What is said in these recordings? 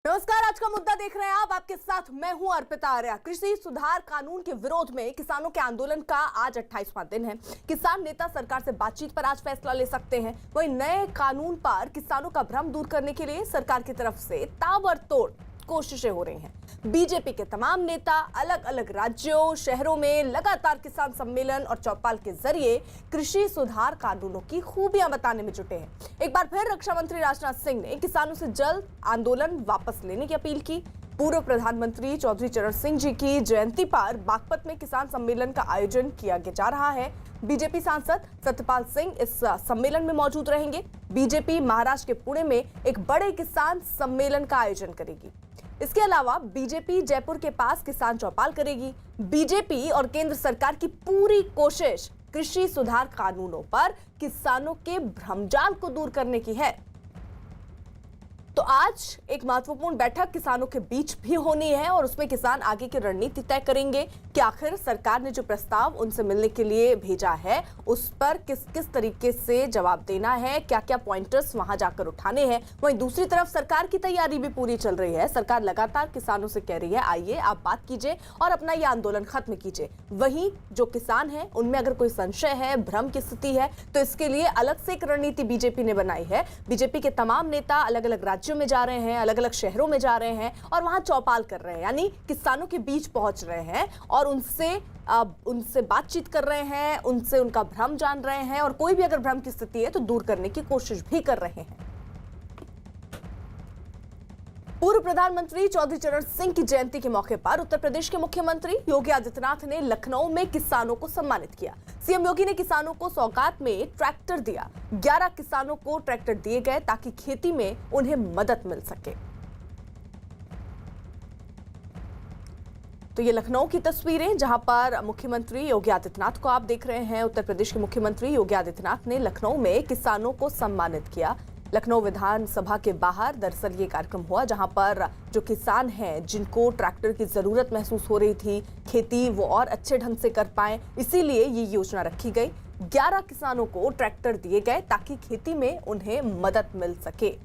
नमस्कार, आज का मुद्दा देख रहे हैं आप। आपके साथ मैं हूं अर्पिता आर्या। कृषि सुधार कानून के विरोध में किसानों के आंदोलन का आज 28वां दिन है। किसान नेता सरकार से बातचीत पर आज फैसला ले सकते हैं। वहीं नए कानून पर किसानों का भ्रम दूर करने के लिए सरकार की तरफ से ताबड़तोड़ कोशिशें हो रही हैं। बीजेपी के तमाम नेता अलग अलग राज्यों, शहरों में लगातार किसान सम्मेलन और चौपाल के जरिए कृषि सुधार कानूनों की खूबियां बताने में जुटे हैं। एक बार फिर रक्षा मंत्री राजनाथ सिंह ने किसानों से जल्द आंदोलन वापस लेने की अपील की। पूर्व प्रधानमंत्री चौधरी चरण सिंह जी की जयंती पर बागपत में किसान सम्मेलन का आयोजन किया जा रहा है। बीजेपी सांसद सत्यपाल सिंह इस सम्मेलन में मौजूद रहेंगे। बीजेपी महाराष्ट्र के पुणे में एक बड़े किसान सम्मेलन का आयोजन करेगी। इसके अलावा बीजेपी जयपुर के पास किसान चौपाल करेगी। बीजेपी और केंद्र सरकार की पूरी कोशिश कृषि सुधार कानूनों पर किसानों के भ्रमजाल को दूर करने की है। तो आज एक महत्वपूर्ण बैठक किसानों के बीच भी होनी है और उसमें किसान आगे की रणनीति तय करेंगे कि आखिर सरकार ने जो प्रस्ताव उनसे मिलने के लिए भेजा है उस पर किस किस तरीके से जवाब देना है, क्या क्या पॉइंटर्स वहां जाकर उठाने हैं। वहीं दूसरी तरफ सरकार की तैयारी भी पूरी चल रही है। सरकार लगातार किसानों से कह रही है, आइए आप बात कीजिए और अपना ये आंदोलन खत्म कीजिए। वहीं जो किसान है उनमें अगर कोई संशय है, भ्रम की स्थिति है, तो इसके लिए अलग से एक रणनीति बीजेपी ने बनाई है। बीजेपी के तमाम नेता अलग अलग राज्यों में जा रहे हैं, अलग अलग शहरों में जा रहे हैं और वहां चौपाल कर रहे हैं, यानी किसानों के बीच पहुंच रहे हैं और उनसे बातचीत कर रहे हैं, उनसे उनका भ्रम जान रहे हैं और कोई भी अगर भ्रम की स्थिति है तो दूर करने की कोशिश भी कर रहे हैं। पूर्व प्रधानमंत्री चौधरी चरण सिंह की जयंती के मौके पर उत्तर प्रदेश के मुख्यमंत्री योगी आदित्यनाथ ने लखनऊ में किसानों को सम्मानित किया। सीएम योगी ने किसानों को सौगात में ट्रैक्टर दिया। 11 किसानों को ट्रैक्टर दिए गए ताकि खेती में उन्हें मदद मिल सके। तो ये लखनऊ की तस्वीरें जहां पर मुख्यमंत्री योगी आदित्यनाथ को आप देख रहे हैं। उत्तर प्रदेश के मुख्यमंत्री योगी आदित्यनाथ ने लखनऊ में किसानों को सम्मानित किया। लखनऊ विधानसभा के बाहर दरअसल ये कार्यक्रम हुआ जहां पर जो किसान हैं जिनको ट्रैक्टर की जरूरत महसूस हो रही थी, खेती वो और अच्छे ढंग से कर पाएं, इसीलिए ये योजना रखी गई। 11 किसानों को ट्रैक्टर दिए गए ताकि खेती में उन्हें मदद मिल सके।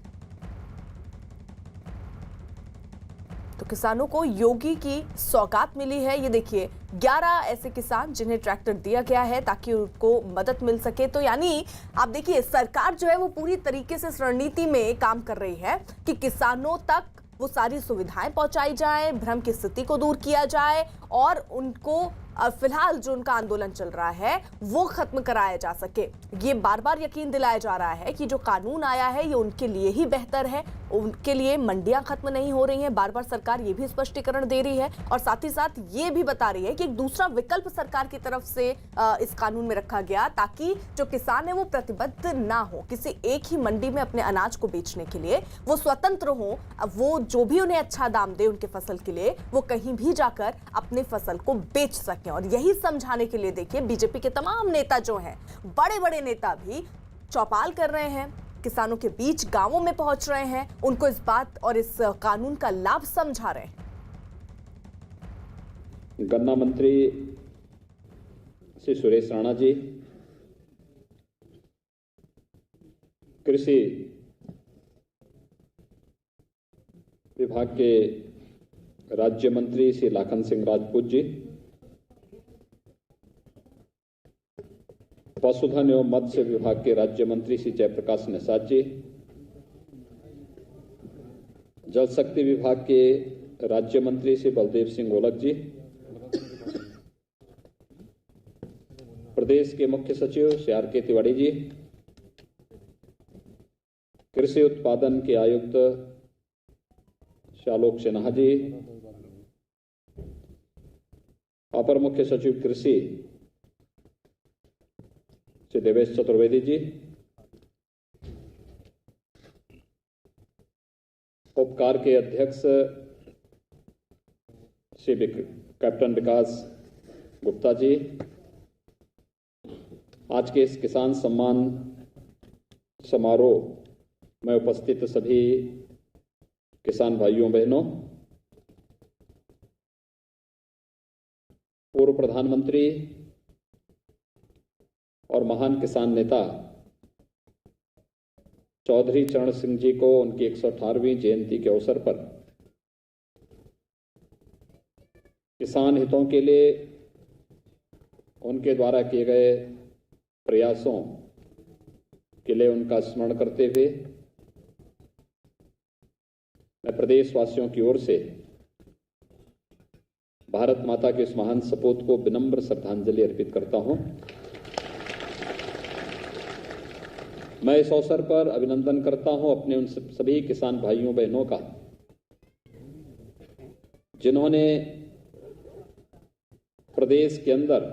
तो किसानों को योगी की सौगात मिली है। ये देखिए 11 ऐसे किसान जिन्हें ट्रैक्टर दिया गया है ताकि उनको मदद मिल सके। तो यानी आप देखिए सरकार जो है वो पूरी तरीके से इस रणनीति में काम कर रही है कि किसानों तक वो सारी सुविधाएं पहुंचाई जाए, भ्रम की स्थिति को दूर किया जाए और उनको फिलहाल जो उनका आंदोलन चल रहा है वो खत्म कराया जा सके। ये बार बार यकीन दिलाया जा रहा है कि जो कानून आया है ये उनके लिए ही बेहतर है, उनके लिए मंडियां खत्म नहीं हो रही हैं। बार बार सरकार ये भी स्पष्टीकरण दे रही है और साथ ही साथ ये भी बता रही है कि एक दूसरा विकल्प सरकार की तरफ से इस कानून में रखा गया ताकि जो किसान है वो प्रतिबद्ध ना हो किसी एक ही मंडी में अपने अनाज को बेचने के लिए, वो स्वतंत्र हो, वो जो भी उन्हें अच्छा दाम दे उनके फसल के लिए वो कहीं भी जाकर अपने फसल को बेच सके। और यही समझाने के लिए देखिए बीजेपी के तमाम नेता जो हैं, बड़े बड़े नेता भी चौपाल कर रहे हैं, किसानों के बीच गांवों में पहुंच रहे हैं, उनको इस बात और इस कानून का लाभ समझा रहे हैं। गन्ना मंत्री श्री सुरेश राणा जी, कृषि विभाग के राज्य मंत्री श्री लाखन सिंह राजपूत जी, पशुधन एवं मत्स्य विभाग के राज्य मंत्री श्री जयप्रकाश निषाद जी, जल शक्ति विभाग के राज्य मंत्री श्री बलदेव सिंह गोलक जी, प्रदेश के मुख्य सचिव श्री आर.के. तिवारी जी, कृषि उत्पादन के आयुक्त श्री आलोक सिन्हा जी, अपर मुख्य सचिव कृषि श्री देवेश चतुर्वेदी जी, उपकार के अध्यक्ष श्री कैप्टन विकास गुप्ता जी, आज के इस किसान सम्मान समारोह में उपस्थित सभी किसान भाइयों बहनों, पूर्व प्रधानमंत्री और महान किसान नेता चौधरी चरण सिंह जी को उनकी 118वीं जयंती के अवसर पर किसान हितों के लिए उनके द्वारा किए गए प्रयासों के लिए उनका स्मरण करते हुए मैं प्रदेशवासियों की ओर से भारत माता के इस महान सपूत को विनम्र श्रद्धांजलि अर्पित करता हूं। मैं इस अवसर पर अभिनंदन करता हूं अपने उन सभी किसान भाइयों बहनों का जिन्होंने प्रदेश के अंदर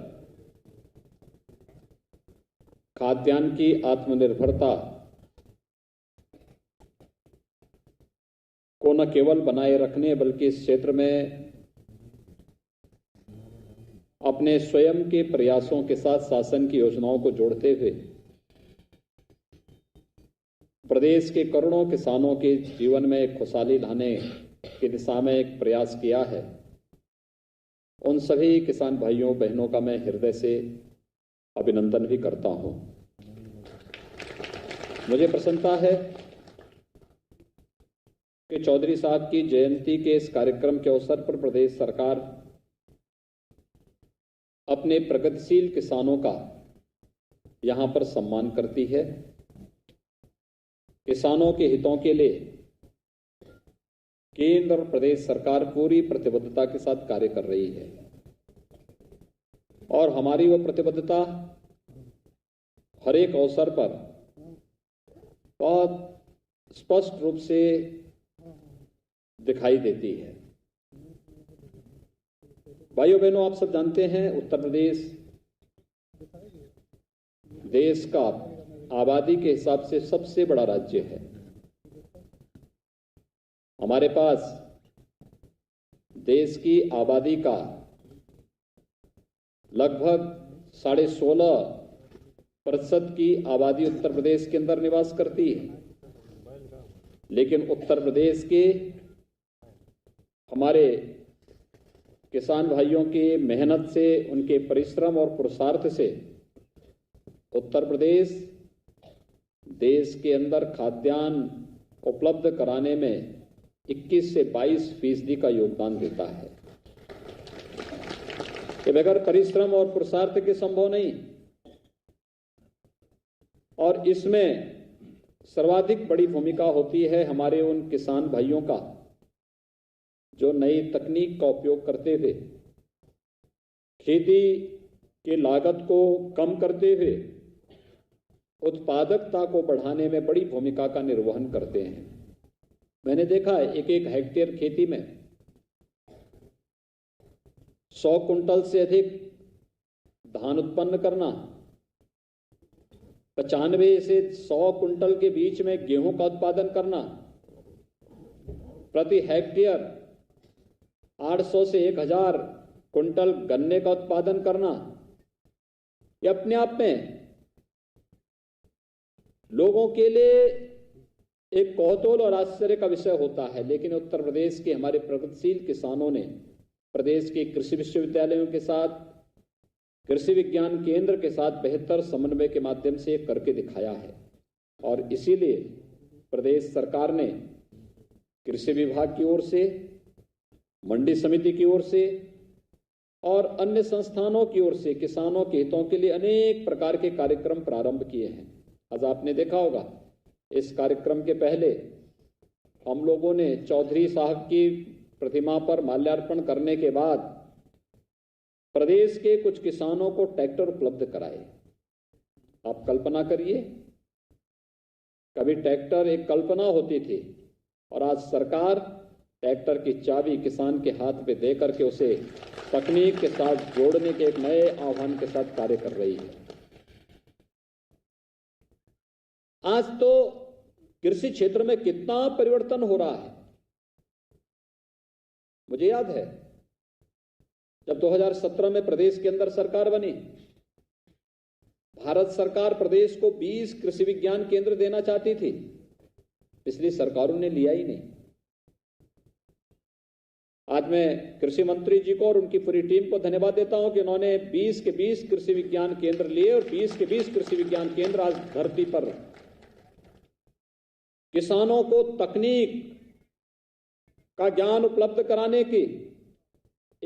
खाद्यान्न की आत्मनिर्भरता को न केवल बनाए रखने बल्कि इस क्षेत्र में अपने स्वयं के प्रयासों के साथ शासन की योजनाओं को जोड़ते हुए प्रदेश के करोड़ों किसानों के जीवन में एक खुशहाली लाने की दिशा में एक प्रयास किया है। उन सभी किसान भाइयों बहनों का मैं हृदय से अभिनंदन भी करता हूं। मुझे प्रसन्नता है कि चौधरी साहब की जयंती के इस कार्यक्रम के अवसर पर प्रदेश सरकार अपने प्रगतिशील किसानों का यहां पर सम्मान करती है। किसानों के हितों के लिए केंद्र और प्रदेश सरकार पूरी प्रतिबद्धता के साथ कार्य कर रही है और हमारी वो प्रतिबद्धता हर एक अवसर पर बहुत स्पष्ट रूप से दिखाई देती है। भाइयों बहनों, आप सब जानते हैं उत्तर प्रदेश देश का आबादी के हिसाब से सबसे बड़ा राज्य है। हमारे पास देश की आबादी का लगभग 16.5% की आबादी उत्तर प्रदेश के अंदर निवास करती है, लेकिन उत्तर प्रदेश के हमारे किसान भाइयों की मेहनत से, उनके परिश्रम और पुरुषार्थ से उत्तर प्रदेश देश के अंदर खाद्यान्न उपलब्ध कराने में 21 से 22% का योगदान देता है। ये बगैर परिश्रम और पुरुषार्थ के संभव नहीं और इसमें सर्वाधिक बड़ी भूमिका होती है हमारे उन किसान भाइयों का जो नई तकनीक का उपयोग करते हुए खेती की लागत को कम करते हुए उत्पादकता को बढ़ाने में बड़ी भूमिका का निर्वहन करते हैं। मैंने देखा है एक हेक्टेयर खेती में 100 कुंटल से अधिक धान उत्पन्न करना, 95 से 100 कुंटल के बीच में गेहूं का उत्पादन करना, प्रति हेक्टेयर 800 से 1000 कुंटल गन्ने का उत्पादन करना, यह अपने आप में लोगों के लिए एक कौतूहल और आश्चर्य का विषय होता है। लेकिन उत्तर प्रदेश के हमारे प्रगतिशील किसानों ने प्रदेश के कृषि विश्वविद्यालयों के साथ, कृषि विज्ञान केंद्र के साथ बेहतर समन्वय के माध्यम से करके दिखाया है और इसीलिए प्रदेश सरकार ने कृषि विभाग की ओर से, मंडी समिति की ओर से और अन्य संस्थानों की ओर से किसानों के हितों के लिए अनेक प्रकार के कार्यक्रम प्रारंभ किए हैं। आज आपने देखा होगा इस कार्यक्रम के पहले हम लोगों ने चौधरी साहब की प्रतिमा पर माल्यार्पण करने के बाद प्रदेश के कुछ किसानों को ट्रैक्टर उपलब्ध कराए। आप कल्पना करिए, कभी ट्रैक्टर एक कल्पना होती थी और आज सरकार ट्रैक्टर की चाबी किसान के हाथ पे दे करके उसे तकनीक के साथ जोड़ने के एक नए आह्वान के साथ कार्य कर रही है। आज तो कृषि क्षेत्र में कितना परिवर्तन हो रहा है। मुझे याद है जब 2017 में प्रदेश के अंदर सरकार बनी, भारत सरकार प्रदेश को 20 कृषि विज्ञान केंद्र देना चाहती थी, पिछली सरकारों ने लिया ही नहीं। आज मैं कृषि मंत्री जी को और उनकी पूरी टीम को धन्यवाद देता हूं कि उन्होंने 20 के 20 कृषि विज्ञान केंद्र लिए और 20 के 20 कृषि विज्ञान केंद्र आज धरती पर किसानों को तकनीक का ज्ञान उपलब्ध कराने की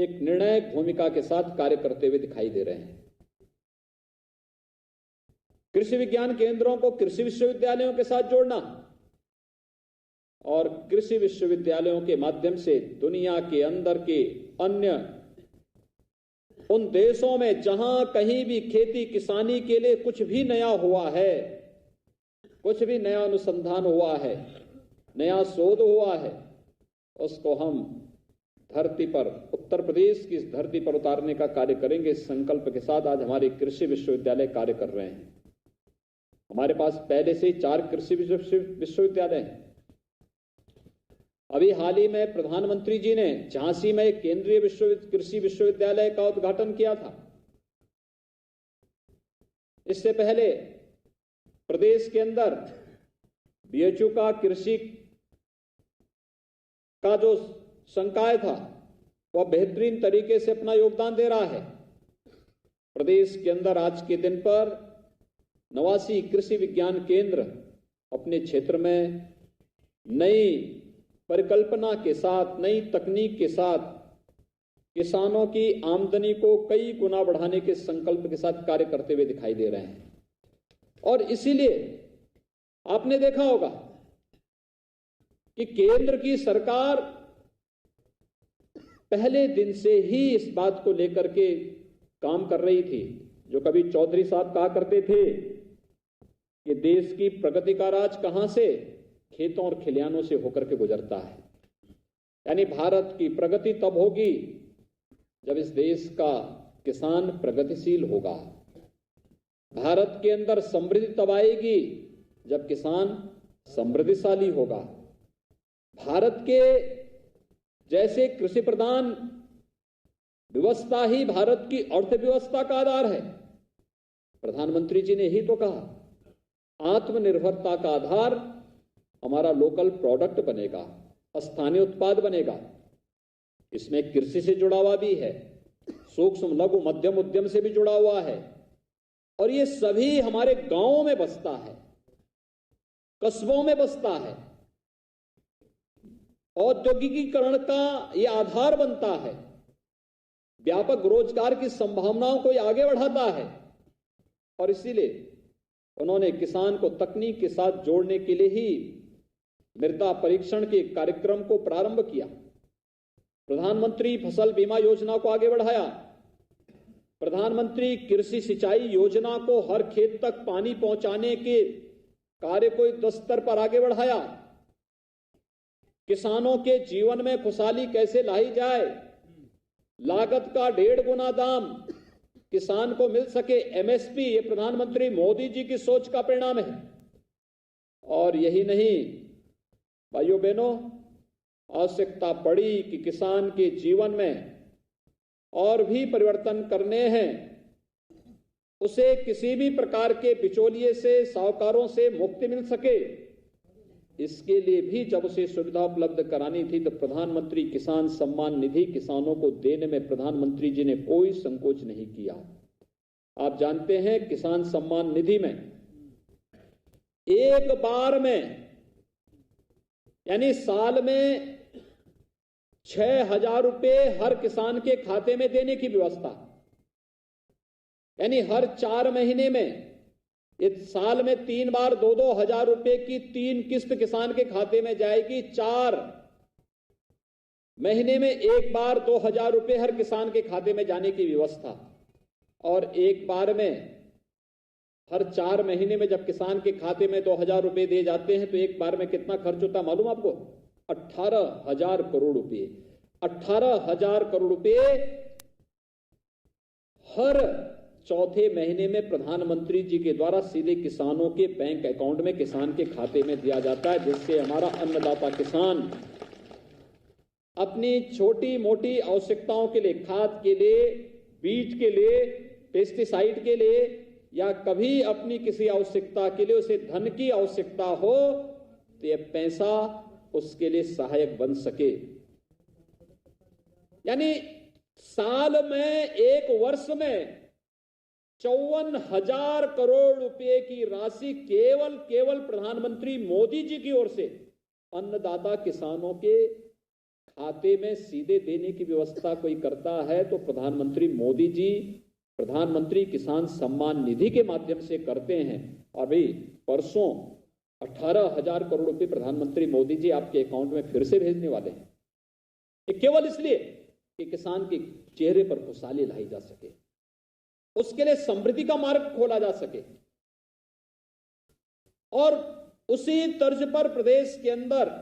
एक निर्णायक भूमिका के साथ कार्य करते हुए दिखाई दे रहे हैं। कृषि विज्ञान केंद्रों को कृषि विश्वविद्यालयों के साथ जोड़ना और कृषि विश्वविद्यालयों के माध्यम से दुनिया के अंदर के अन्य उन देशों में जहां कहीं भी खेती किसानी के लिए कुछ भी नया हुआ है, कुछ भी नया अनुसंधान हुआ है, नया शोध हुआ है, उसको हम धरती पर, उत्तर प्रदेश की इस धरती पर उतारने का कार्य करेंगे। इस संकल्प के साथ आज हमारे कृषि विश्वविद्यालय कार्य कर रहे हैं। हमारे पास पहले से ही 4 कृषि विश्वविद्यालय हैं। अभी हाल ही में प्रधानमंत्री जी ने झांसी में एक केंद्रीय कृषि विश्वविद्यालय का उद्घाटन किया था। इससे पहले प्रदेश के अंदर बीएचयू का कृषि का जो संकाय था वह बेहतरीन तरीके से अपना योगदान दे रहा है। प्रदेश के अंदर आज के दिन पर 89 कृषि विज्ञान केंद्र अपने क्षेत्र में नई परिकल्पना के साथ, नई तकनीक के साथ किसानों की आमदनी को कई गुना बढ़ाने के संकल्प के साथ कार्य करते हुए दिखाई दे रहे हैं। और इसीलिए आपने देखा होगा कि केंद्र की सरकार पहले दिन से ही इस बात को लेकर के काम कर रही थी। जो कभी चौधरी साहब कहा करते थे कि देश की प्रगति का राज कहां से, खेतों और खलिहानों से होकर के गुजरता है। यानी भारत की प्रगति तब होगी जब इस देश का किसान प्रगतिशील होगा। भारत के अंदर समृद्धि तब आएगी जब किसान समृद्धिशाली होगा। भारत के जैसे कृषि प्रधान व्यवस्था ही भारत की अर्थव्यवस्था का आधार है। प्रधानमंत्री जी ने ही तो कहा, आत्मनिर्भरता का आधार हमारा लोकल प्रोडक्ट बनेगा, स्थानीय उत्पाद बनेगा। इसमें कृषि से जुड़ा हुआ भी है, सूक्ष्म लघु मध्यम उद्यम से भी जुड़ा हुआ है, और ये सभी हमारे गांवों में बसता है, कस्बों में बसता है। औद्योगिकीकरण का ये आधार बनता है, व्यापक रोजगार की संभावनाओं को ये आगे बढ़ाता है। और इसीलिए उन्होंने किसान को तकनीक के साथ जोड़ने के लिए ही मृदा परीक्षण के कार्यक्रम को प्रारंभ किया। प्रधानमंत्री फसल बीमा योजना को आगे बढ़ाया। प्रधानमंत्री कृषि सिंचाई योजना को हर खेत तक पानी पहुंचाने के कार्य को युद्ध स्तर पर आगे बढ़ाया। किसानों के जीवन में खुशहाली कैसे लाई जाए, लागत का 1.5 गुना दाम किसान को मिल सके, एमएसपी, ये प्रधानमंत्री मोदी जी की सोच का परिणाम है। और यही नहीं भाइयों बहनों, आवश्यकता पड़ी कि किसान के जीवन में और भी परिवर्तन करने हैं, उसे किसी भी प्रकार के बिचौलिए से, साहूकारों से मुक्ति मिल सके। इसके लिए भी जब उसे सुविधा उपलब्ध करानी थी तो प्रधानमंत्री किसान सम्मान निधि किसानों को देने में प्रधानमंत्री जी ने कोई संकोच नहीं किया। आप जानते हैं किसान सम्मान निधि में एक बार में, यानी साल में 6,000 रुपए हर किसान के खाते में देने की व्यवस्था, यानी हर 4 महीने में, इस साल में 3 बार 2-2 हजार रुपए की 3 किस्त किसान के खाते में जाएगी। 4 महीने में एक बार 2,000 रुपए हर किसान के खाते में जाने की व्यवस्था। और एक बार में हर 4 महीने में जब किसान के खाते में 2,000 रुपए दिए जाते हैं तो एक बार में कितना खर्च होता है मालूम आपको? 18,000 करोड़ रुपए। 18,000 करोड़ रुपए हर चौथे महीने में प्रधानमंत्री जी के द्वारा सीधे किसानों के बैंक अकाउंट में, किसान के खाते में दिया जाता है, जिससे हमारा अन्नदाता किसान अपनी छोटी मोटी आवश्यकताओं के लिए, खाद के लिए, बीज के लिए, पेस्टिसाइड के लिए, या कभी अपनी किसी आवश्यकता के लिए उसे धन की आवश्यकता हो तो यह पैसा उसके लिए सहायक बन सके। यानी साल में, एक वर्ष में 54,000 करोड़ रुपए की राशि केवल प्रधानमंत्री मोदी जी की ओर से अन्नदाता किसानों के खाते में सीधे देने की व्यवस्था कोई करता है तो प्रधानमंत्री मोदी जी प्रधानमंत्री किसान सम्मान निधि के माध्यम से करते हैं। और भाई परसों 18,000 करोड़ रुपए प्रधानमंत्री मोदी जी आपके अकाउंट में फिर से भेजने वाले हैं। ये केवल इसलिए कि किसान के चेहरे पर खुशहाली लाई जा सके, उसके लिए समृद्धि का मार्ग खोला जा सके। और उसी तर्ज पर प्रदेश के अंदर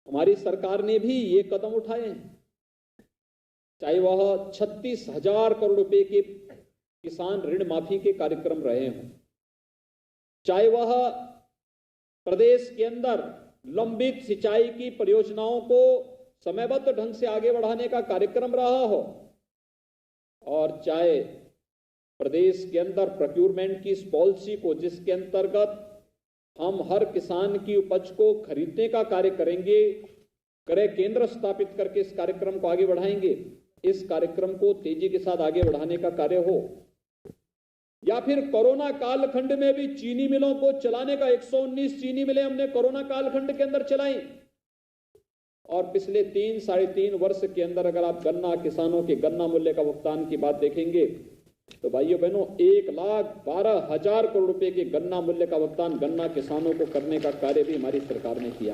हमारी सरकार ने भी ये कदम उठाए हैं, चाहे वह 36,000 करोड़ रुपए के किसान ऋण माफी के कार्यक्रम रहे हों, चाहे वह प्रदेश के अंदर लंबित सिंचाई की परियोजनाओं को समयबद्ध ढंग से आगे बढ़ाने का कार्यक्रम रहा हो, और चाहे प्रदेश के अंदर प्रोक्यूरमेंट की इस पॉलिसी को जिसके अंतर्गत हम हर किसान की उपज को खरीदने का कार्य करेंगे, क्रय केंद्र स्थापित करके इस कार्यक्रम को आगे बढ़ाएंगे, इस कार्यक्रम को तेजी के साथ आगे बढ़ाने का कार्य हो, या फिर कोरोना कालखंड में भी चीनी मिलों को चलाने का 119 चीनी मिलें हमने कोरोना कालखंड के अंदर चलाई। और पिछले 3-3.5 वर्ष के अंदर अगर आप गन्ना किसानों के गन्ना मूल्य का भुगतान की बात देखेंगे तो भाइयों बहनों 1,12,000 करोड़ रुपए के गन्ना मूल्य का भुगतान गन्ना किसानों को करने का कार्य भी हमारी सरकार ने किया।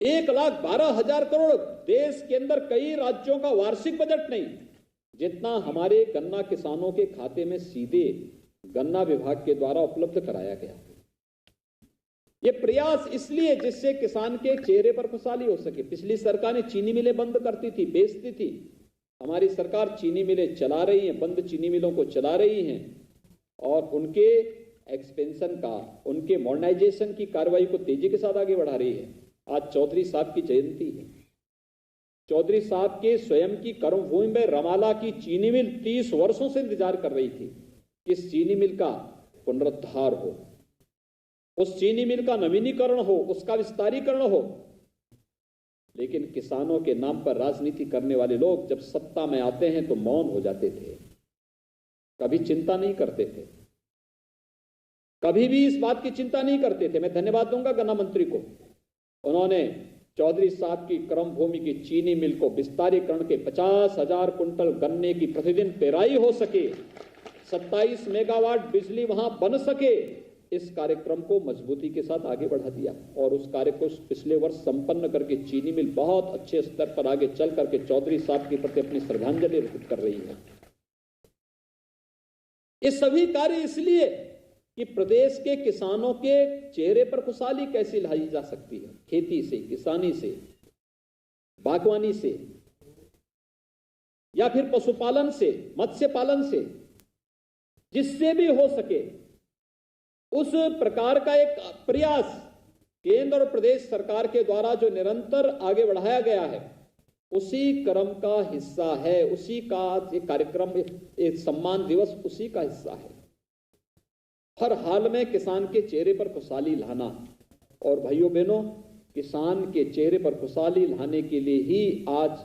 1,12,000 करोड़, देश के अंदर कई राज्यों का वार्षिक बजट नहीं जितना हमारे गन्ना किसानों के खाते में सीधे गन्ना विभाग के द्वारा उपलब्ध कराया गया। ये प्रयास इसलिए जिससे किसान के चेहरे पर खुशहाली हो सके। पिछली सरकार ने चीनी मिलें बंद करती थी, बेचती थी, हमारी सरकार चीनी मिलें चला रही है, बंद चीनी मिलों को चला रही है और उनके एक्सपेंशन का, उनके मॉडर्नाइजेशन की कार्रवाई को तेजी के साथ आगे बढ़ा रही है। आज चौधरी साहब की जयंती है। चौधरी साहब के स्वयं की कर्मभूमि में रमाला की चीनी मिल 30 वर्षों से इंतजार कर रही थी कि इस चीनी मिल का पुनरुद्धार हो, उस चीनी मिल का नवीनीकरण हो, उसका विस्तारीकरण हो। लेकिन किसानों के नाम पर राजनीति करने वाले लोग जब सत्ता में आते हैं तो मौन हो जाते थे, कभी चिंता नहीं करते थे, कभी भी इस बात की चिंता नहीं करते थे। मैं धन्यवाद दूंगा गन्ना मंत्री को, उन्होंने चौधरी साहब की कर्मभूमि की चीनी मिल को विस्तारीकरण के 50,000 कुंटल गन्ने की प्रतिदिन पेराई हो सके, 27 मेगावाट बिजली वहां बन सके, इस कार्यक्रम को मजबूती के साथ आगे बढ़ा दिया। और उस कार्य को पिछले वर्ष संपन्न करके चीनी मिल बहुत अच्छे स्तर पर आगे चल करके चौधरी साहब के प्रति अपनी श्रद्धांजलि अर्पित कर रही है। ये सभी कार्य इसलिए कि प्रदेश के किसानों के चेहरे पर खुशहाली कैसे लाई जा सकती है, खेती से, किसानी से, बागवानी से, या फिर पशुपालन से, मत्स्य पालन से, जिससे भी हो सके उस प्रकार का एक प्रयास केंद्र और प्रदेश सरकार के द्वारा जो निरंतर आगे बढ़ाया गया है, उसी क्रम का हिस्सा है, उसी का एक कार्यक्रम, एक सम्मान दिवस उसी का हिस्सा है। हर हाल में किसान के चेहरे पर खुशहाली लाना, और भाइयों बहनों, किसान के चेहरे पर खुशहाली लाने के लिए ही आज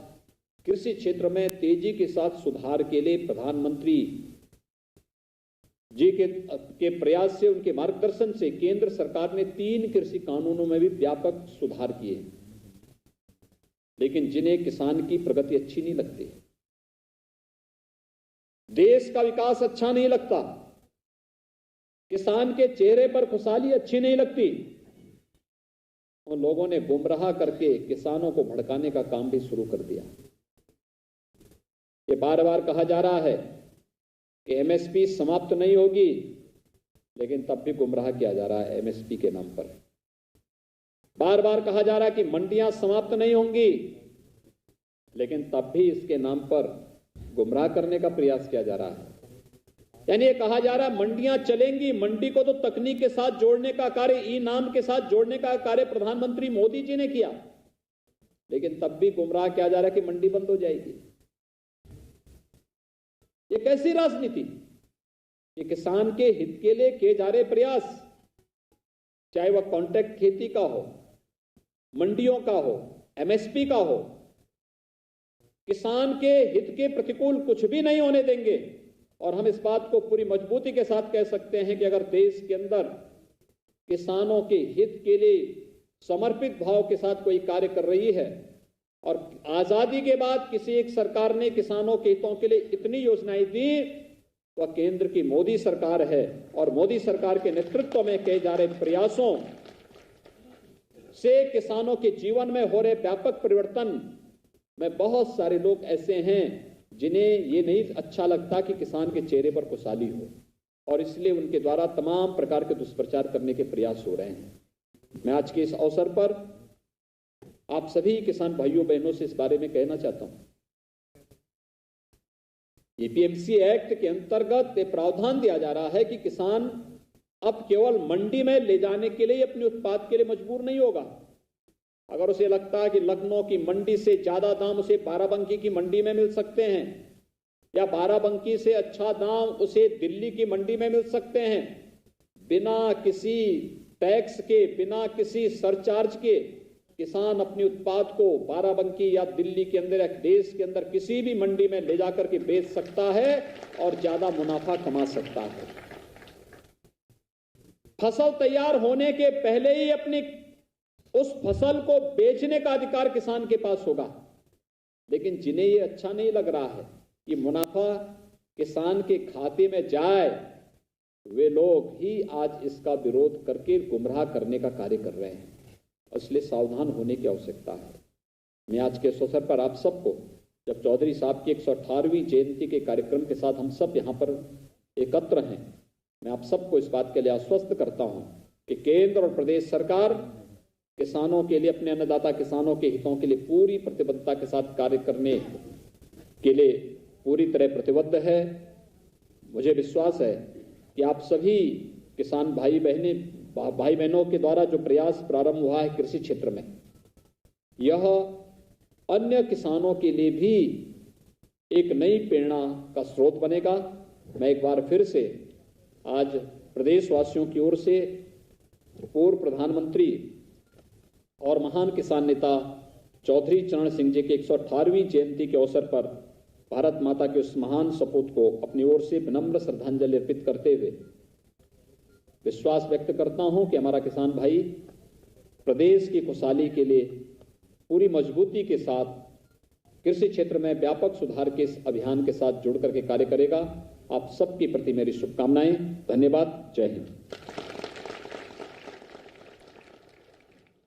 कृषि क्षेत्र में तेजी के साथ सुधार के लिए प्रधानमंत्री जी के प्रयास से, उनके मार्गदर्शन से केंद्र सरकार ने 3 कृषि कानूनों में भी व्यापक सुधार किए। लेकिन जिन्हें किसान की प्रगति अच्छी नहीं लगती, देश का विकास अच्छा नहीं लगता, किसान के चेहरे पर खुशहाली अच्छी नहीं लगती, उन लोगों ने गुमराह करके किसानों को भड़काने का काम भी शुरू कर दिया। ये बार बार कहा जा रहा है कि एमएसपी समाप्त नहीं होगी, लेकिन तब भी गुमराह किया जा रहा है एमएसपी के नाम पर। बार बार कहा जा रहा है कि मंडियां समाप्त नहीं होंगी, लेकिन तब भी इसके नाम पर गुमराह करने का प्रयास किया जा रहा है। यानी ये कहा जा रहा है मंडियां चलेंगी, मंडी को तो तकनीक के साथ जोड़ने का कार्य, ई नाम के साथ जोड़ने का कार्य प्रधानमंत्री मोदी जी ने किया, लेकिन तब भी गुमराह किया जा रहा है कि मंडी बंद हो जाएगी। ये कैसी राजनीति? ये किसान के हित के लिए किए जा रहे प्रयास, चाहे वह कॉन्ट्रैक्ट खेती का हो, मंडियों का हो, एमएसपी का हो, किसान के हित के प्रतिकूल कुछ भी नहीं होने देंगे। और हम इस बात को पूरी मजबूती के साथ कह सकते हैं कि अगर देश के अंदर किसानों के हित के लिए समर्पित भाव के साथ कोई कार्य कर रही है और आजादी के बाद किसी एक सरकार ने किसानों के हितों के लिए इतनी योजनाएं दी, वह केंद्र की मोदी सरकार है। और मोदी सरकार के नेतृत्व में किए जा रहे प्रयासों से किसानों के जीवन में हो रहे व्यापक परिवर्तन में बहुत सारे लोग ऐसे हैं जिन्हें ये नहीं अच्छा लगता कि किसान के चेहरे पर खुशहाली हो, और इसलिए उनके द्वारा तमाम प्रकार के दुष्प्रचार करने के प्रयास हो रहे हैं। मैं आज के इस अवसर पर आप सभी किसान भाइयों बहनों से इस बारे में कहना चाहता हूं। एपीएमसी एक्ट के अंतर्गत एक प्रावधान दिया जा रहा है कि किसान अब केवल मंडी में ले जाने के लिए अपने उत्पाद के लिए मजबूर नहीं होगा। अगर उसे लगता है कि लखनऊ की मंडी से ज्यादा दाम उसे बाराबंकी की मंडी में मिल सकते हैं या बाराबंकी से अच्छा दाम उसे दिल्ली की मंडी में मिल सकते हैं, बिना किसी टैक्स के, बिना किसी सरचार्ज के किसान अपने उत्पाद को बाराबंकी या दिल्ली के अंदर या देश के अंदर किसी भी मंडी में ले जाकर के बेच सकता है और ज्यादा मुनाफा कमा सकता है। फसल तैयार होने के पहले ही अपनी उस फसल को बेचने का अधिकार किसान के पास होगा। लेकिन जिन्हें ये अच्छा नहीं लग रहा है कि मुनाफा किसान के खाते में जाए, वे लोग ही आज इसका विरोध करके गुमराह करने का कार्य कर रहे हैं। इसलिए सावधान होने की आवश्यकता है। मैं आज के इस अवसर पर आप सबको, जब चौधरी साहब की 118वीं जयंती के कार्यक्रम के साथ हम सब यहाँ पर एकत्र हैं, मैं आप सबको इस बात के लिए आश्वस्त करता हूँ कि केंद्र और प्रदेश सरकार किसानों के लिए, अपने अन्नदाता किसानों के हितों के लिए पूरी प्रतिबद्धता के साथ कार्य करने के लिए पूरी तरह प्रतिबद्ध है। मुझे विश्वास है कि आप सभी किसान भाई बहनों के द्वारा जो प्रयास प्रारंभ हुआ है कृषि क्षेत्र में, यह अन्य किसानों के लिए भी एक नई प्रेरणा का स्रोत बनेगा। मैं एक बार फिर से आज प्रदेशवासियों की ओर से पूर्व प्रधानमंत्री और महान किसान नेता चौधरी चरण सिंह जी के 118वीं जयंती के अवसर पर भारत माता के उस महान सपूत को अपनी ओर से विनम्र श्रद्धांजलि अर्पित करते हुए विश्वास व्यक्त करता हूं कि हमारा किसान भाई प्रदेश की खुशहाली के लिए पूरी मजबूती के साथ कृषि क्षेत्र में व्यापक सुधार के इस अभियान के साथ जुड़ करके कार्य करेगा। आप सबके प्रति मेरी शुभकामनाएं। धन्यवाद। जय हिंद।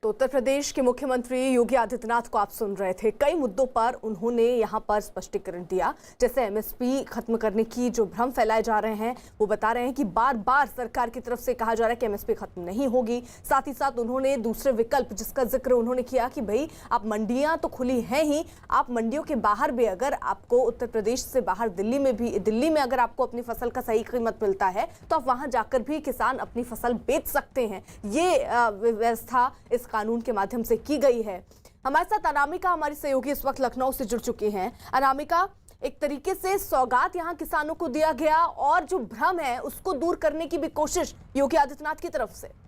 तो उत्तर प्रदेश के मुख्यमंत्री योगी आदित्यनाथ को आप सुन रहे थे। कई मुद्दों पर उन्होंने यहां पर स्पष्टीकरण दिया, जैसे एमएसपी खत्म करने की जो भ्रम फैलाए जा रहे हैं, वो बता रहे हैं कि बार बार सरकार की तरफ से कहा जा रहा है कि एमएसपी खत्म नहीं होगी। साथ ही साथ उन्होंने दूसरे विकल्प जिसका जिक्र उन्होंने किया कि भाई आप मंडियां तो खुली हैं ही, आप मंडियों के बाहर भी अगर आपको उत्तर प्रदेश से बाहर दिल्ली में अगर आपको अपनी फसल का सही कीमत मिलता है तो आप वहां जाकर भी किसान अपनी फसल बेच सकते हैं। ये व्यवस्था इस कानून के माध्यम से की गई है। हमारे साथ अनामिका हमारी सहयोगी इस वक्त लखनऊ से जुड़ चुकी हैं। अनामिका, एक तरीके से सौगात यहां किसानों को दिया गया और जो भ्रम है उसको दूर करने की भी कोशिश योगी आदित्यनाथ की तरफ से।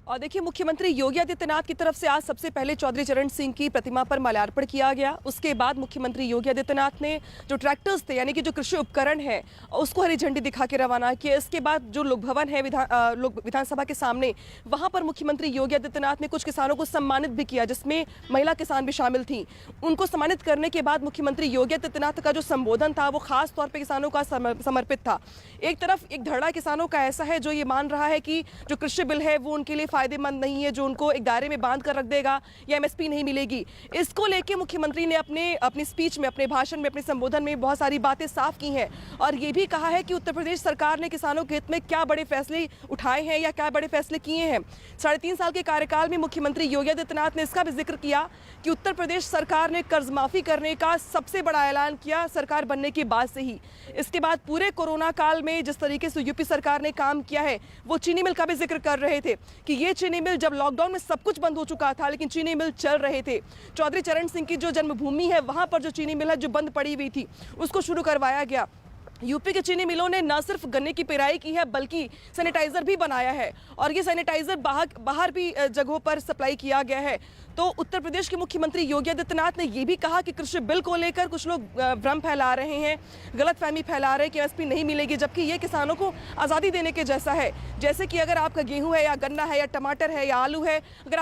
और देखिए, मुख्यमंत्री योगी आदित्यनाथ की तरफ से आज सबसे पहले चौधरी चरण सिंह की प्रतिमा पर माल्यार्पण किया गया। उसके बाद मुख्यमंत्री योगी आदित्यनाथ ने जो ट्रैक्टर्स थे, यानी कि जो कृषि उपकरण है, उसको हरी झंडी दिखा के रवाना किया। इसके बाद जो लोक भवन है विधानसभा के सामने, वहां पर मुख्यमंत्री योगी आदित्यनाथ ने कुछ किसानों को सम्मानित भी किया, जिसमें महिला किसान भी शामिल थी। उनको सम्मानित करने के बाद मुख्यमंत्री योगी आदित्यनाथ का जो संबोधन था वो खास तौर पर किसानों का समर्पित था। एक तरफ एक धड़ा किसानों का ऐसा है जो ये मान रहा है कि जो कृषि बिल है वो उनके लिए फायदेमंद नहीं है, जो उनको एक दायरे में बांध कर रख देगा या एमएसपी नहीं मिलेगी। इसको लेके मुख्यमंत्री ने अपनी स्पीच में, अपने भाषण में, अपने संबोधन में बहुत सारी बातें साफ की हैं और ये भी कहा है कि उत्तर प्रदेश सरकार ने किसानों के हित में क्या बड़े फैसले उठाए हैं या क्या बड़े फैसले किए हैं। 3.5 साल के कार्यकाल में मुख्यमंत्री योगी आदित्यनाथ ने इसका भी जिक्र किया कि उत्तर प्रदेश सरकार ने कर्ज माफी करने का सबसे बड़ा ऐलान किया सरकार बनने के बाद से ही। इसके बाद पूरे कोरोना काल में जिस तरीके से यूपी सरकार ने काम किया है, वो चीनी मिल का भी जिक्र कर रहे थे कि ये चीनी मिल जब लॉकडाउन में सब कुछ बंद हो चुका था लेकिन चीनी मिल चल रहे थे। चौधरी चरण सिंह की जो जन्मभूमि है वहां पर जो चीनी मिल है जो बंद पड़ी हुई थी उसको शुरू करवाया गया। यूपी के चीनी मिलों ने न सिर्फ गन्ने की पेराई की है बल्कि सैनिटाइजर भी बनाया है और ये सैनिटाइजर बाहर भी जगहों पर सप्लाई किया गया है। तो उत्तर प्रदेश के मुख्यमंत्री योगी आदित्यनाथ ने यह भी कहा कि कृषि बिल को लेकर कुछ लोग भ्रम फैला रहे हैं, गलतफहमी फैला रहे हैं कि एमएसपी नहीं मिलेगी, जबकि ये किसानों को आज़ादी देने के जैसा है। जैसे कि अगर आपका गेहूं है या गन्ना है या टमाटर है या आलू है, अगर